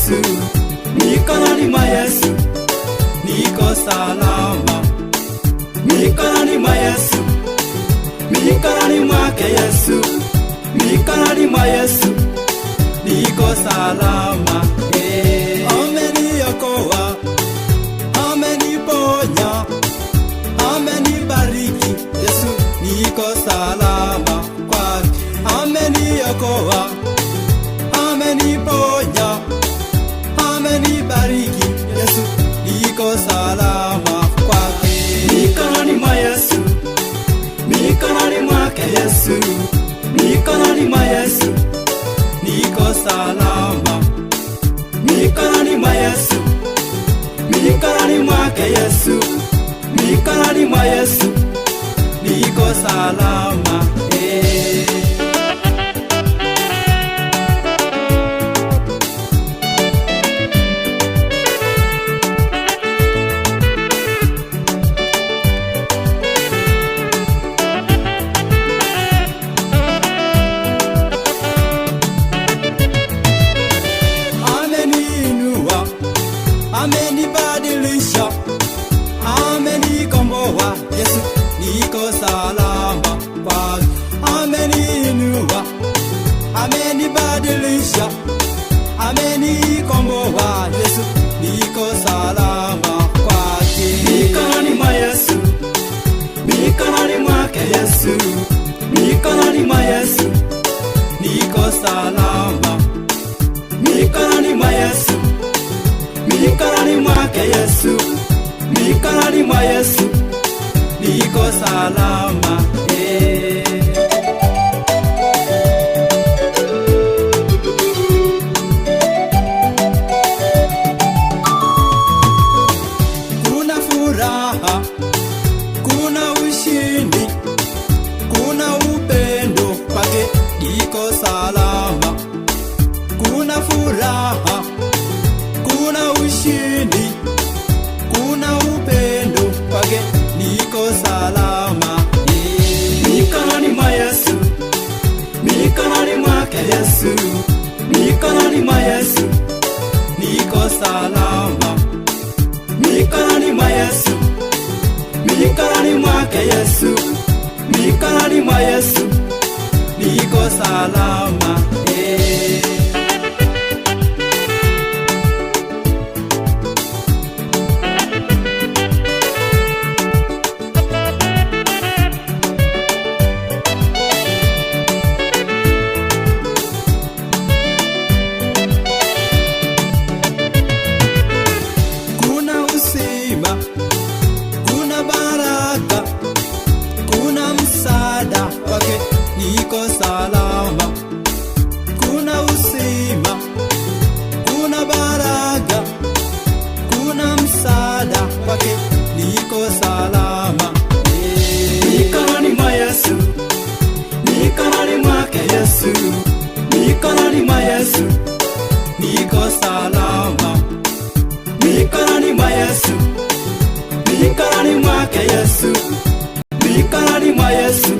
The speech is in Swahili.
Yesu, mikononi mwa Yesu niko salama. Mikononi mwa Yesu, mikononi mwake Yesu, mikononi mwa Yesu niko salama. Ameniokoa, ameniponya, amenibariki. Yesu niko salama kwake. Ameniokoa, ameniponya, amenibariki. Yesu niko salama kwake. Mikononi mwa Yesu, mikononi mwake Yesu, mikononi mwa Yesu niko salama. Mikononi mwa Yesu, mikononi mwake Yesu, mikononi mwa Yesu niko salama. Amenibadilisha, amenikomboa. Yesu niko salama kwake. Ameniinua, amenibadilisha, amenikomboa. Yesu niko salama kwake. Mikononi mwa Yesu, mikononi mwake Yesu, mikononi mwa Yesu niko salama. Mikononi mwa Yesu, mikononi mwake Yesu, mikononi mwa Yesu niko salama. Kuna furaha, kuna ushindi, kuna upendo pake niko salama. Kuna furaha, kuna ushindi, kuna upendo pake niko salama. Mikononi mwa Yesu, mikononi mwake Yesu, mikononi mwa Yesu niko salama. Mikononi mwa Yesu, mikononi mwake Yesu, mikononi mwa Yesu niko salama. Kuna baraka, kuna msaada wake niko salama. Kuna uzima, kuna baraka, kuna msaada wake niko salama. Mikononi mwa Yesu, mikononi mwake Yesu, mikononi mwa Yesu niko salama. Mikononi mwa Yesu, mikononi mwake Yesu, mikononi mwa Yesu